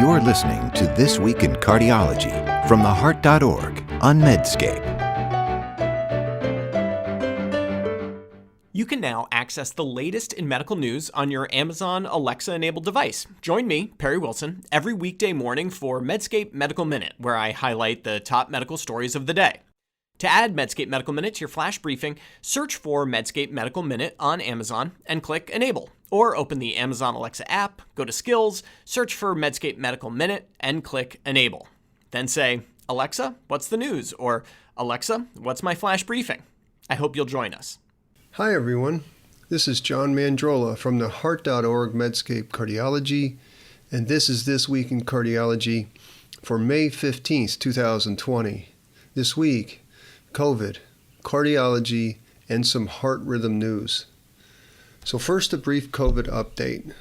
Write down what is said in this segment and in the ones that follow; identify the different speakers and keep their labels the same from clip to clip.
Speaker 1: You're listening to This Week in Cardiology from theheart.org on Medscape.
Speaker 2: You can now access the latest in medical news on your Amazon Alexa-enabled device. Join me, Perry Wilson, every weekday morning for Medscape Medical Minute, where I highlight the top medical stories of the day. To add Medscape Medical Minute to your flash briefing, search for Medscape Medical Minute on Amazon and click Enable. Or open the Amazon Alexa app, go to Skills, search for Medscape Medical Minute, and click Enable. Then say, Alexa, what's the news? Or Alexa, what's my flash briefing? I hope you'll join us.
Speaker 3: Hi everyone, this is John Mandrola from theheart.org Medscape Cardiology, and this is This Week in Cardiology for May 15th, 2020. This week, COVID, cardiology, and some heart rhythm news. So first, a brief COVID update.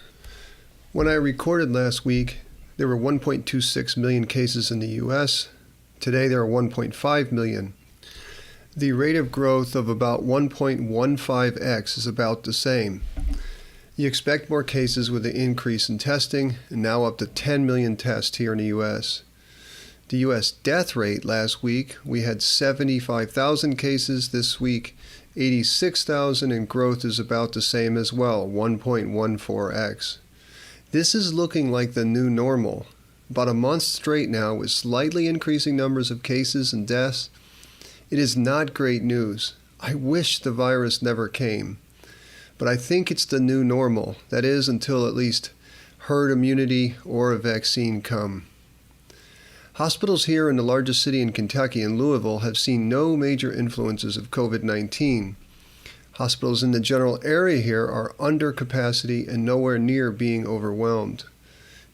Speaker 3: When I recorded last week, there were 1.26 million cases in the U.S. Today, there are 1.5 million. The rate of growth of about 1.15x is about the same. You expect more cases with the increase in testing, and now up to 10 million tests here in the U.S. The U.S. death rate last week, we had 75,000 cases. This week, 86,000, and growth is about the same as well, 1.14x. This is looking like the new normal. About a month straight now with slightly increasing numbers of cases and deaths. It is not great news. I wish the virus never came. But I think it's the new normal. That is, until at least herd immunity or a vaccine come. Hospitals here in the largest city in Kentucky, in Louisville, have seen no major influences of COVID-19. Hospitals in the general area here are under capacity and nowhere near being overwhelmed.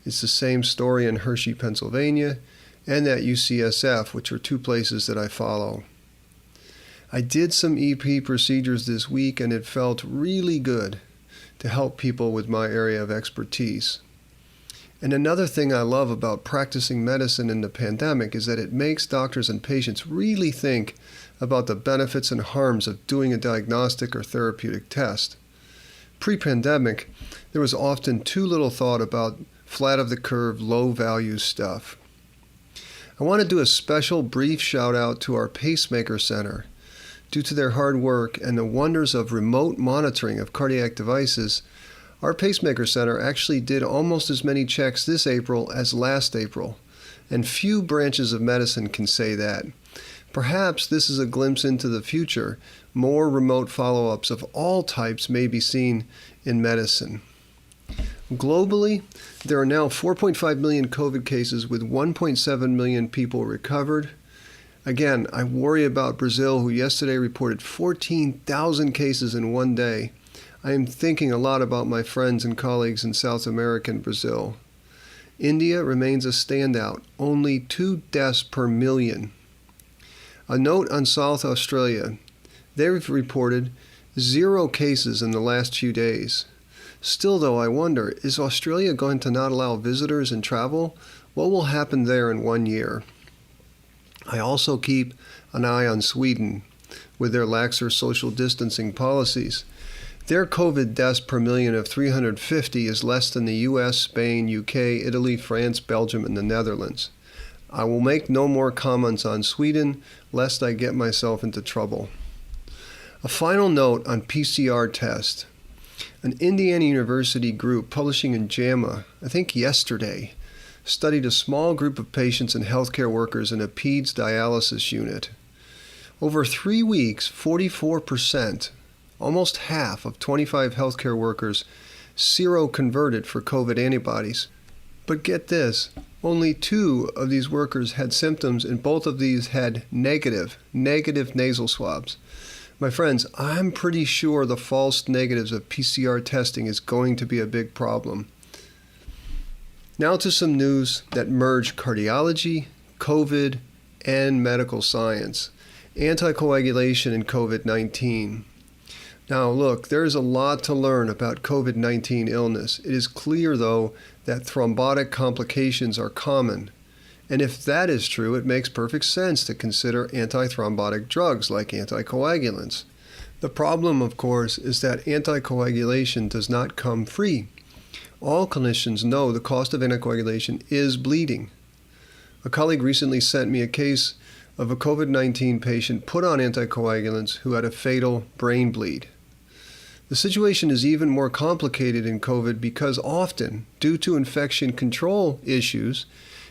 Speaker 3: It's the same story in Hershey, Pennsylvania, and at UCSF, which are two places that I follow. I did some EP procedures this week, and it felt really good to help people with my area of expertise. And another thing I love about practicing medicine in the pandemic is that it makes doctors and patients really think about the benefits and harms of doing a diagnostic or therapeutic test. Pre-pandemic, there was often too little thought about flat-of-the-curve, low-value stuff. I want to do a special brief shout-out to our Pacemaker Center. Due to their hard work and the wonders of remote monitoring of cardiac devices, our Pacemaker Center actually did almost as many checks this April as last April, and few branches of medicine can say that. Perhaps this is a glimpse into the future. More remote follow-ups of all types may be seen in medicine. Globally, there are now 4.5 million COVID cases with 1.7 million people recovered. Again, I worry about Brazil, who yesterday reported 14,000 cases in one day. I am thinking a lot about my friends and colleagues in South America and Brazil. India remains a standout, only 2 deaths per million. A note on South Australia. They've reported 0 cases in the last few days. Still, though, I wonder, is Australia going to not allow visitors and travel? What will happen there in 1 year? I also keep an eye on Sweden with their laxer social distancing policies. Their COVID deaths per million of 350 is less than the US, Spain, UK, Italy, France, Belgium, and the Netherlands. I will make no more comments on Sweden, lest I get myself into trouble. A final note on PCR test. An Indiana University group publishing in JAMA, I think yesterday, studied a small group of patients and healthcare workers in a PEDS dialysis unit. Over 3 weeks, 44%, almost half of 25 healthcare workers, seroconverted for COVID antibodies. But get this, only 2 of these workers had symptoms, and both of these had negative nasal swabs. My friends, I'm pretty sure the false negatives of PCR testing is going to be a big problem. Now to some news that merge cardiology, COVID, and medical science. Anticoagulation in COVID-19. Now look, there is a lot to learn about COVID-19 illness. It is clear, though, that thrombotic complications are common. And if that is true, it makes perfect sense to consider antithrombotic drugs like anticoagulants. The problem, of course, is that anticoagulation does not come free. All clinicians know the cost of anticoagulation is bleeding. A colleague recently sent me a case of a COVID-19 patient put on anticoagulants who had a fatal brain bleed. The situation is even more complicated in COVID because often, due to infection control issues,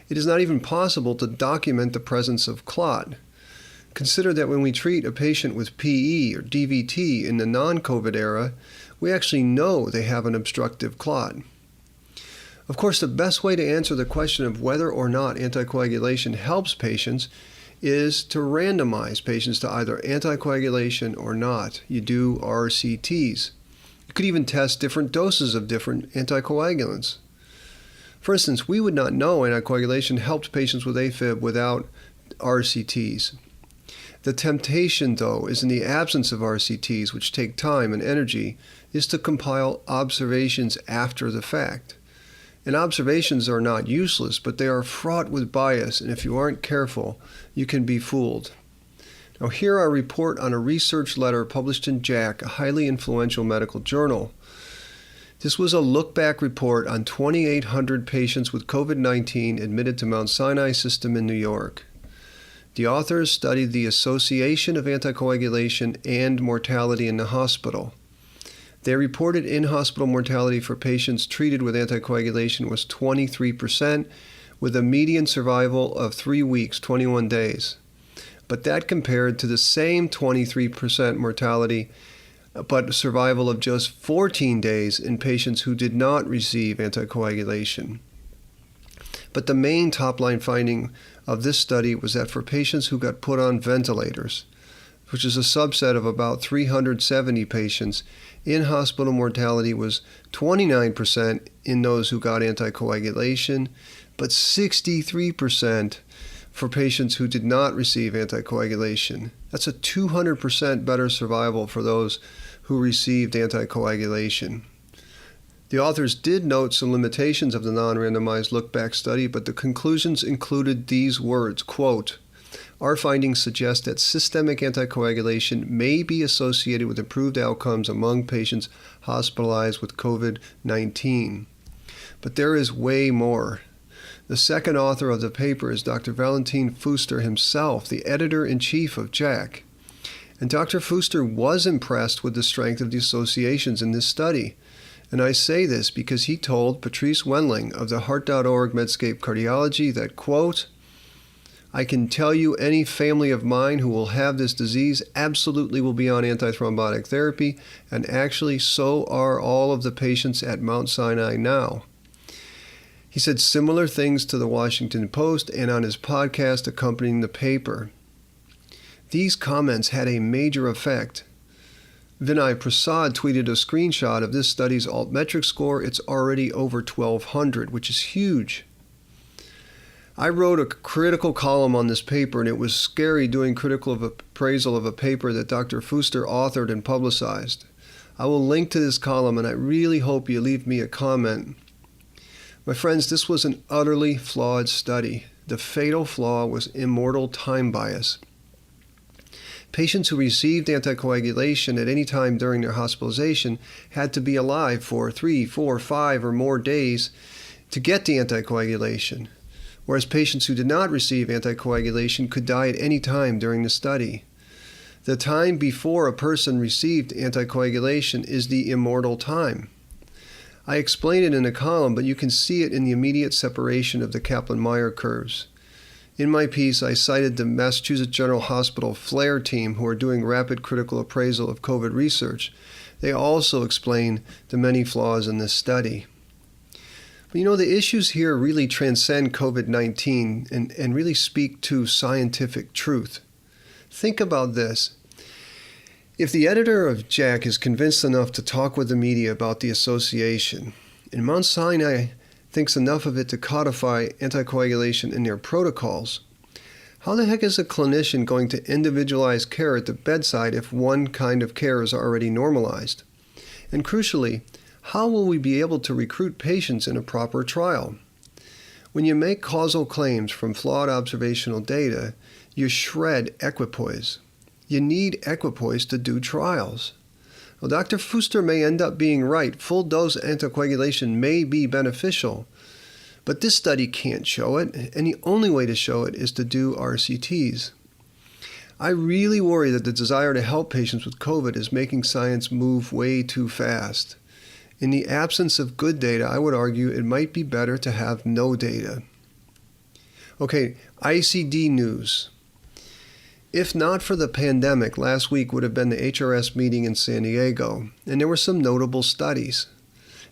Speaker 3: it is not even possible to document the presence of clot. Consider that when we treat a patient with PE or DVT in the non-COVID era, we actually know they have an obstructive clot. Of course, the best way to answer the question of whether or not anticoagulation helps patients is to randomize patients to either anticoagulation or not. You do RCTs. You could even test different doses of different anticoagulants. For instance, we would not know anticoagulation helped patients with AFib without RCTs. The temptation, though, is in the absence of RCTs, which take time and energy, is to compile observations after the fact. And observations are not useless, but they are fraught with bias, and if you aren't careful, you can be fooled. Now, here I report on a research letter published in JACC, a highly influential medical journal. This was a look-back report on 2,800 patients with COVID-19 admitted to Mount Sinai System in New York. The authors studied the association of anticoagulation and mortality in the hospital. They reported in-hospital mortality for patients treated with anticoagulation was 23%, with a median survival of 3 weeks, 21 days. But that compared to the same 23% mortality, but survival of just 14 days in patients who did not receive anticoagulation. But the main top-line finding of this study was that for patients who got put on ventilators, which is a subset of about 370 patients, in-hospital mortality was 29% in those who got anticoagulation, but 63% for patients who did not receive anticoagulation. That's a 200% better survival for those who received anticoagulation. The authors did note some limitations of the non-randomized look-back study, but the conclusions included these words, quote, "Our findings suggest that systemic anticoagulation may be associated with improved outcomes among patients hospitalized with COVID-19. But there is way more. The second author of the paper is Dr. Valentin Fuster himself, the editor-in-chief of JACC. And Dr. Fuster was impressed with the strength of the associations in this study. And I say this because he told Patrice Wendling of the Heart.org Medscape Cardiology that, quote, "I can tell you any family of mine who will have this disease absolutely will be on antithrombotic therapy, and actually so are all of the patients at Mount Sinai now." He said similar things to the Washington Post and on his podcast accompanying the paper. These comments had a major effect. Vinay Prasad tweeted a screenshot of this study's altmetric score. It's already over 1,200, which is huge. I wrote a critical column on this paper, and it was scary doing critical appraisal of a paper that Dr. Fuster authored and publicized. I will link to this column, and I really hope you leave me a comment. My friends, this was an utterly flawed study. The fatal flaw was immortal time bias. Patients who received anticoagulation at any time during their hospitalization had to be alive for 3, 4, 5, or more days to get the anticoagulation, whereas patients who did not receive anticoagulation could die at any time during the study. The time before a person received anticoagulation is the immortal time. I explain it in a column, but you can see it in the immediate separation of the Kaplan-Meier curves. In my piece, I cited the Massachusetts General Hospital FLAIR team who are doing rapid critical appraisal of COVID research. They also explain the many flaws in this study. But the issues here really transcend COVID-19 and really speak to scientific truth. Think about this. If the editor of JACC is convinced enough to talk with the media about the association, and Mount Sinai thinks enough of it to codify anticoagulation in their protocols, how the heck is a clinician going to individualize care at the bedside if one kind of care is already normalized? And crucially, how will we be able to recruit patients in a proper trial? When you make causal claims from flawed observational data, you shred equipoise. You need equipoise to do trials. Well, Dr. Fuster may end up being right. Full dose anticoagulation may be beneficial, but this study can't show it, and the only way to show it is to do RCTs. I really worry that the desire to help patients with COVID is making science move way too fast. In the absence of good data, I would argue it might be better to have no data. Okay, ICD news. If not for the pandemic, last week would have been the HRS meeting in San Diego, and there were some notable studies.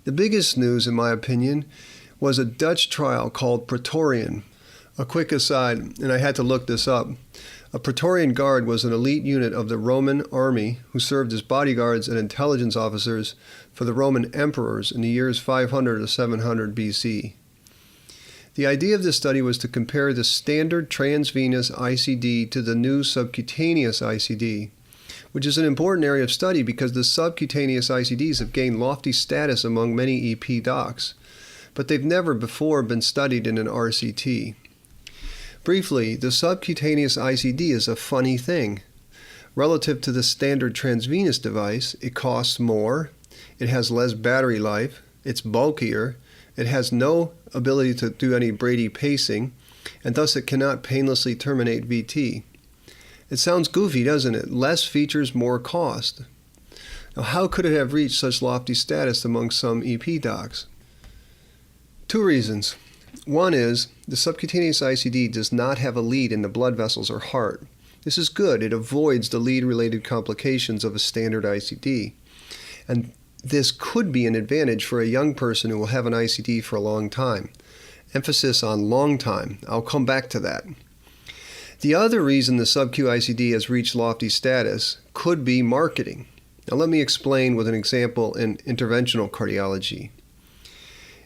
Speaker 3: The biggest news, in my opinion, was a Dutch trial called Praetorian. A quick aside, and I had to look this up. A Praetorian Guard was an elite unit of the Roman army who served as bodyguards and intelligence officers for the Roman emperors in the years 500 to 700 BC. The idea of this study was to compare the standard transvenous ICD to the new subcutaneous ICD, which is an important area of study because the subcutaneous ICDs have gained lofty status among many EP docs, but they've never before been studied in an RCT. Briefly, the subcutaneous ICD is a funny thing. Relative to the standard transvenous device, it costs more, it has less battery life, it's bulkier, it has no ability to do any Brady pacing, and thus it cannot painlessly terminate VT. It sounds goofy, doesn't it? Less features, more cost. Now, how could it have reached such lofty status among some EP docs? Two reasons. One is the subcutaneous ICD does not have a lead in the blood vessels or heart. This is good. It avoids the lead-related complications of a standard ICD. And this could be an advantage for a young person who will have an ICD for a long time. Emphasis on long time. I'll come back to that. The other reason the sub-Q ICD has reached lofty status could be marketing. Now let me explain with an example in interventional cardiology.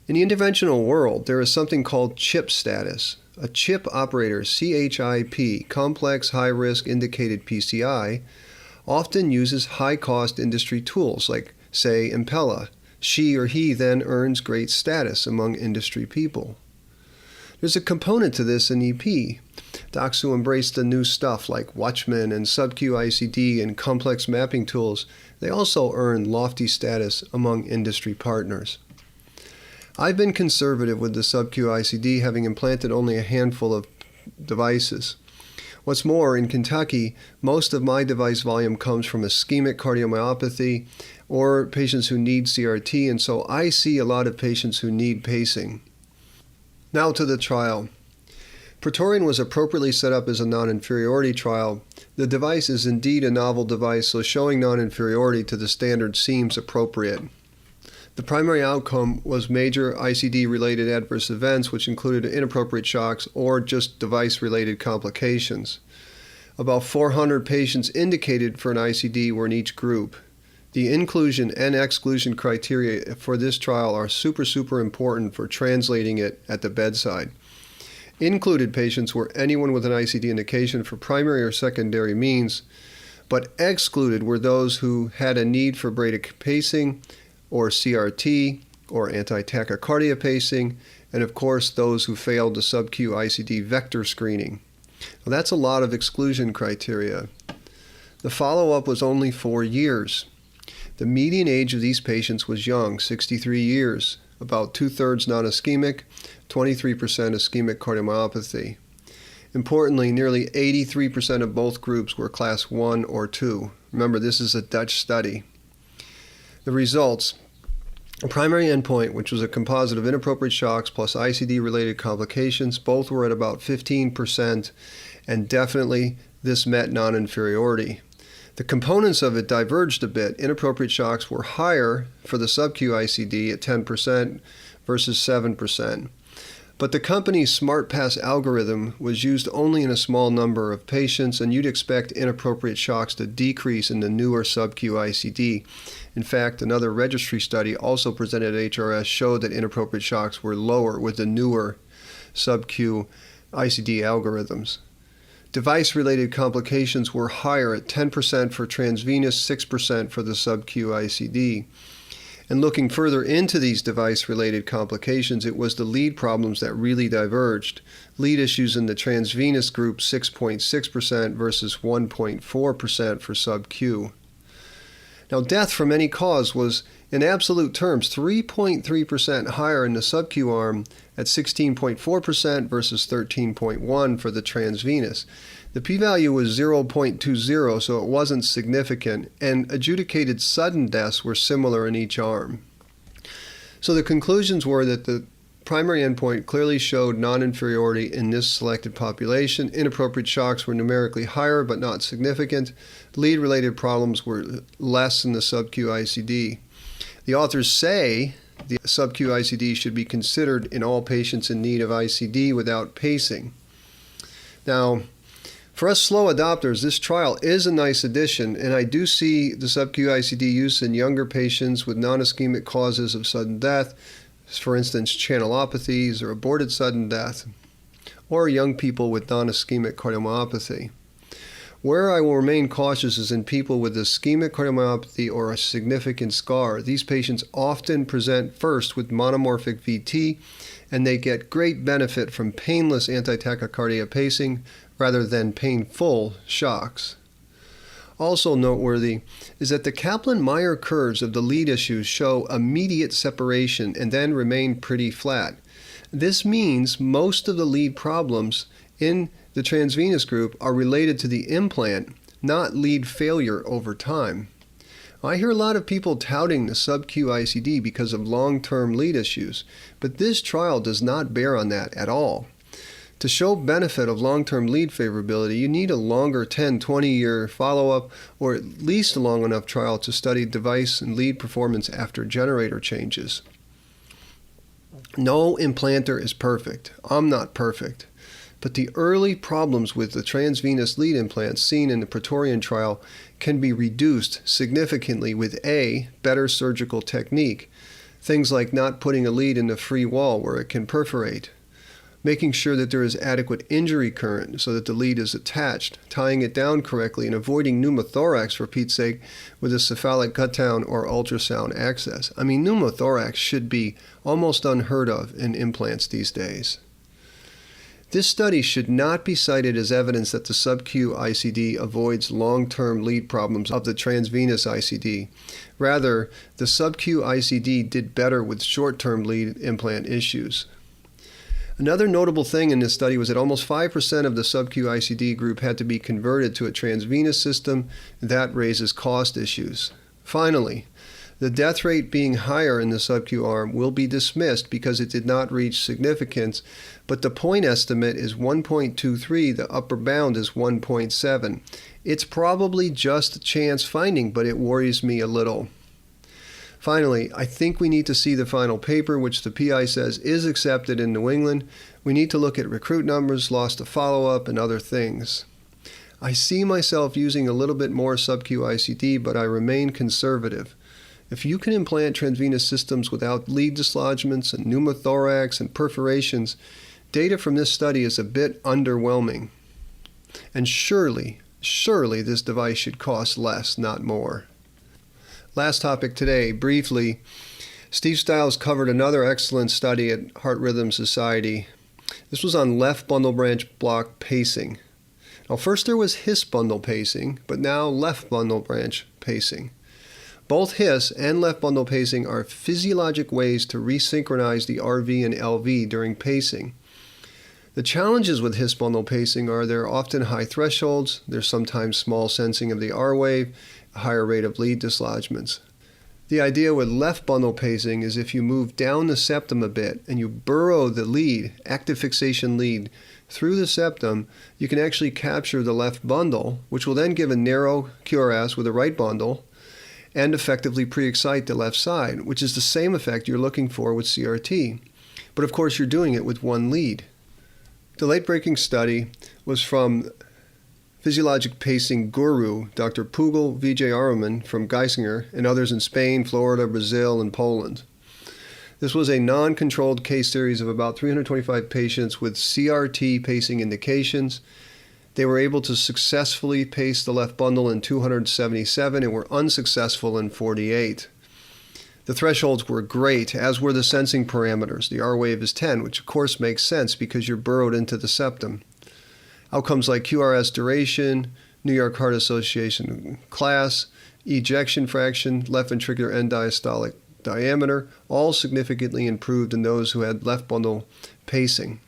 Speaker 3: In the interventional world, there is something called CHIP status. A CHIP operator, CHIP, complex high-risk indicated PCI, often uses high-cost industry tools like, say, Impella. She or he then earns great status among industry people. There's a component to this in EP. Docs who embrace the new stuff like Watchman and sub-Q ICD and complex mapping tools, they also earn lofty status among industry partners. I've been conservative with the sub-Q ICD, having implanted only a handful of devices. What's more, in Kentucky, most of my device volume comes from ischemic cardiomyopathy or patients who need CRT, and so I see a lot of patients who need pacing. Now to the trial. Praetorian was appropriately set up as a non-inferiority trial. The device is indeed a novel device, so showing non-inferiority to the standard seems appropriate. The primary outcome was major ICD-related adverse events, which included inappropriate shocks or just device-related complications. About 400 patients indicated for an ICD were in each group. The inclusion and exclusion criteria for this trial are super important for translating it at the bedside. Included patients were anyone with an ICD indication for primary or secondary means, but excluded were those who had a need for bradycardia pacing, or CRT, or anti-tachycardia pacing, and of course those who failed the sub-Q ICD vector screening. Well, that's a lot of exclusion criteria. The follow-up was only 4 years. The median age of these patients was young, 63 years, about 2/3 non-ischemic, 23% ischemic cardiomyopathy. Importantly, nearly 83% of both groups were class 1 or 2. Remember, this is a Dutch study. The results. A primary endpoint, which was a composite of inappropriate shocks plus ICD-related complications, both were at about 15%, and definitely this met non-inferiority. The components of it diverged a bit. Inappropriate shocks were higher for the sub-Q ICD at 10% versus 7%. But the company's SmartPass algorithm was used only in a small number of patients, and you'd expect inappropriate shocks to decrease in the newer sub-Q ICD. In fact, another registry study also presented at HRS showed that inappropriate shocks were lower with the newer sub-Q ICD algorithms. Device-related complications were higher at 10% for transvenous, 6% for the sub-Q ICD. And looking further into these device-related complications, it was the lead problems that really diverged. Lead issues in the transvenous group, 6.6% versus 1.4% for sub-Q. Now, death from any cause was, in absolute terms, 3.3% higher in the sub-Q arm at 16.4% versus 13.1% for the transvenous. The p-value was 0.20, so it wasn't significant, and adjudicated sudden deaths were similar in each arm. So the conclusions were that the primary endpoint clearly showed non-inferiority in this selected population. Inappropriate shocks were numerically higher but not significant. Lead-related problems were less in the sub-Q ICD. The authors say the sub-Q ICD should be considered in all patients in need of ICD without pacing. Now, for us slow adopters, this trial is a nice addition, and I do see the sub-Q ICD use in younger patients with non-ischemic causes of sudden death, for instance, channelopathies or aborted sudden death, or young people with non-ischemic cardiomyopathy. Where I will remain cautious is in people with ischemic cardiomyopathy or a significant scar. These patients often present first with monomorphic VT, and they get great benefit from painless anti-tachycardia pacing rather than painful shocks. Also noteworthy is that the Kaplan-Meier curves of the lead issues show immediate separation and then remain pretty flat. This means most of the lead problems in the transvenous group are related to the implant, not lead failure over time. I hear a lot of people touting the sub-Q ICD because of long-term lead issues, but this trial does not bear on that at all. To show benefit of long-term lead favorability, you need a longer 10, 20-year follow-up or at least a long enough trial to study device and lead performance after generator changes. No implanter is perfect. I'm not perfect. But the early problems with the transvenous lead implants seen in the Praetorian trial can be reduced significantly with A, better surgical technique, things like not putting a lead in the free wall where it can perforate, making sure that there is adequate injury current so that the lead is attached, tying it down correctly, and avoiding pneumothorax, for Pete's sake, with a cephalic cut-down or ultrasound access. I mean, pneumothorax should be almost unheard of in implants these days. This study should not be cited as evidence that the sub-Q ICD avoids long-term lead problems of the transvenous ICD. Rather, the sub-Q ICD did better with short-term lead implant issues. Another notable thing in this study was that almost 5% of the sub-Q ICD group had to be converted to a transvenous system. That raises cost issues. Finally, the death rate being higher in the sub-Q arm will be dismissed because it did not reach significance, but the point estimate is 1.23, the upper bound is 1.7. It's probably just a chance finding, but it worries me a little. Finally, I think we need to see the final paper, which the PI says is accepted in New England. We need to look at recruit numbers, loss to follow-up, and other things. I see myself using a little bit more sub-Q ICD, but I remain conservative. If you can implant transvenous systems without lead dislodgements and pneumothorax and perforations, data from this study is a bit underwhelming. And surely this device should cost less, not more. Last topic today, briefly, Steve Stiles covered another excellent study at Heart Rhythm Society. This was on left bundle branch block pacing. Now, first there was His bundle pacing, but now left bundle branch pacing. Both His and left bundle pacing are physiologic ways to resynchronize the RV and LV during pacing. The challenges with His bundle pacing are there are often high thresholds, there's sometimes small sensing of the R wave, a higher rate of lead dislodgements. The idea with left bundle pacing is if you move down the septum a bit and you burrow the lead, active fixation lead, through the septum, you can actually capture the left bundle, which will then give a narrow QRS with a right bundle and effectively pre-excite the left side, which is the same effect you're looking for with CRT. But of course, you're doing it with one lead. The late-breaking study was from physiologic pacing guru, Dr. Pugel Vijay Araman from Geisinger, and others in Spain, Florida, Brazil, and Poland. This was a non-controlled case series of about 325 patients with CRT pacing indications. They were able to successfully pace the left bundle in 277 and were unsuccessful in 48. The thresholds were great, as were the sensing parameters. The R wave is 10, which of course makes sense because you're burrowed into the septum. Outcomes like QRS duration, New York Heart Association class, ejection fraction, left ventricular end diastolic diameter, all significantly improved in those who had left bundle pacing.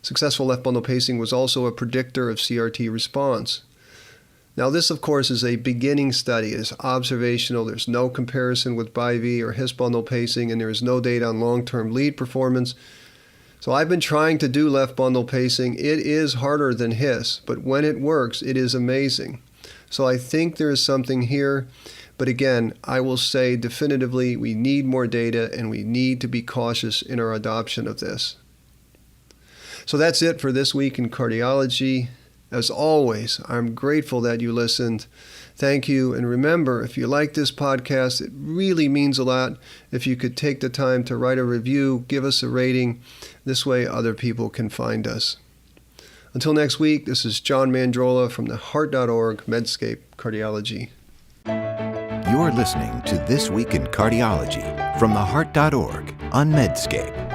Speaker 3: Successful left bundle pacing was also a predictor of CRT response. Now this, of course, is a beginning study. It is observational. There's no comparison with BiV or His bundle pacing, and there is no data on long-term lead performance. So I've been trying to do left bundle pacing. It is harder than His, but when it works, it is amazing. So I think there is something here. But again, I will say definitively we need more data and we need to be cautious in our adoption of this. So that's it for this week in cardiology. As always, I'm grateful that you listened. Thank you. And remember, if you like this podcast, it really means a lot if you could take the time to write a review, give us a rating. This way other people can find us. Until next week, this is John Mandrola from the Heart.org Medscape Cardiology.
Speaker 1: You're listening to This Week in Cardiology from the Heart.org on Medscape.